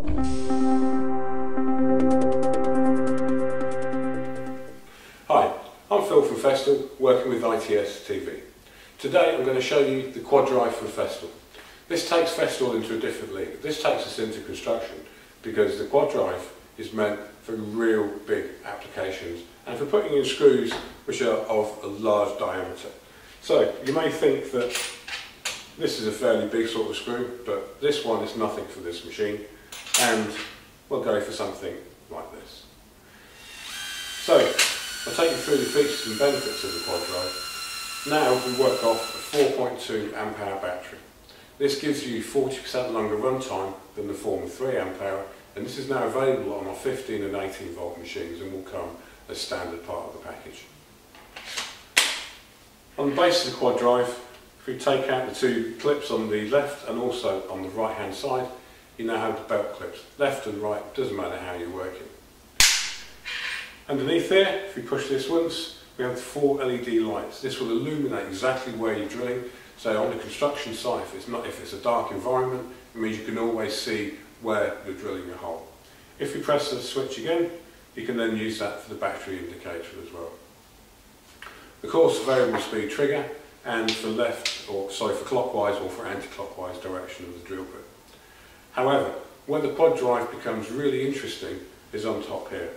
Hi, I'm Phil from Festal, working with ITS TV. Today I'm going to show you the quad drive from Festal. This takes Festal into a different league. This takes us into construction because the quad drive is meant for real big applications and for putting in screws which are of a large diameter. So you may think that this is a fairly big sort of screw, but this one is nothing for this machine, and we'll go for something like this. So I'll take you through the features and benefits of the quad drive. Now we work off a 4.2 amp hour battery. This gives you 40% longer run time than the former 3 amp hour, and this is now available on our 15 and 18 volt machines and will come as standard part of the package. On the base of the quad drive, if we take out the 2 clips on the left and also on the right hand side, you now have the belt clips. Left and right, doesn't matter how you're working. Underneath there, if we push this once, we have the 4 LED lights. This will illuminate exactly where you're drilling. So on the construction site, if it's a dark environment, it means you can always see where you're drilling a hole. If we press the switch again, you can then use that for the battery indicator as well. Of course, variable speed trigger, and for for clockwise or for anti-clockwise direction of the drill bit. However, where the quad drive becomes really interesting is on top here.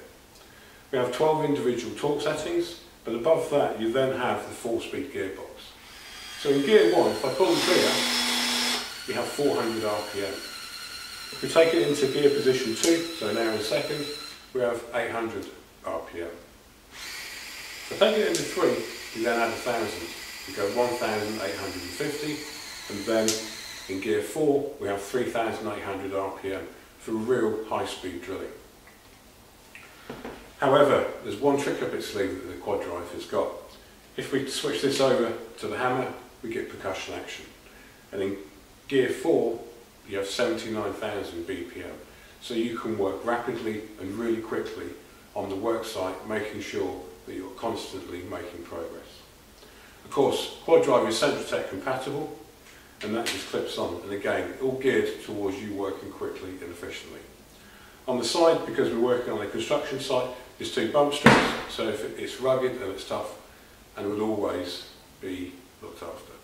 We have 12 individual torque settings, but above that you then have the 4-speed gearbox. So in gear 1, if I pull the trigger, we have 400 RPM. If we take it into gear position 2, so now in second, we have 800 RPM. If I take it into 3, we then add 1000. We go 1850, and then in gear 4 we have 3800 RPM for real high speed drilling. However, there's one trick up its sleeve that the quad drive has got. If we switch this over to the hammer, we get percussion action. And in gear 4 you have 79,000 BPM. So you can work rapidly and really quickly on the work site, making sure that you're constantly making progress. Of course, quad drive is senza compatible, and that just clips on, and again, all geared towards you working quickly and efficiently. On the side, because we're working on a construction site, there's 2 bump strips, so if it's rugged and it's tough, and will always be looked after.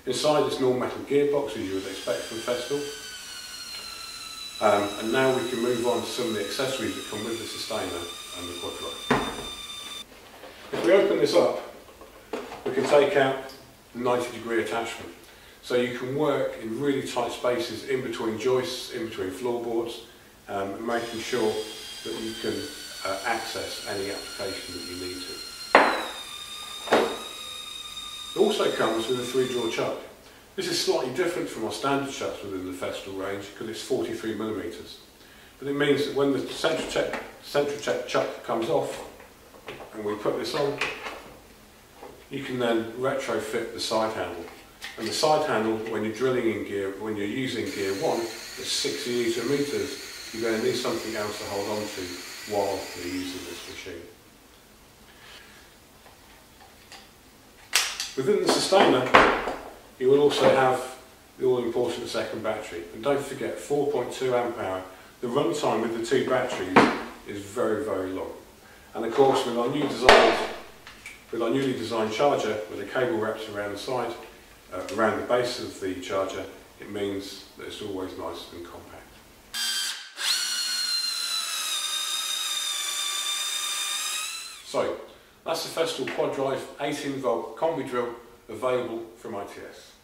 Inside is an all-metal gearbox, as you would expect from Festal. And now we can move on to some of the accessories that come with the sustainer and the quad drive. If we open this up, we can take out the 90-degree attachment. So you can work in really tight spaces in between joists, in between floorboards, and making sure that you can access any application that you need to. It also comes with a 3-drawer chuck. This is slightly different from our standard chucks within the Festal range because it's 43mm. But it means that when the senza chuck comes off and we put this on, you can then retrofit the side handle. And the side handle, when you're drilling in gear, when you're using gear 1, is 60 Nm. You're going to need something else to hold on to while you're using this machine. Within the sustainer, you will also have the all-important second battery. And don't forget, 4.2 amp hour, the runtime with the 2 batteries is very, very long. And of course, with our newly designed charger, with a cable wrapped around the side, around the base of the charger, it means that it's always nice and compact. So, that's the Festal quad drive 18 volt combi drill available from ITS.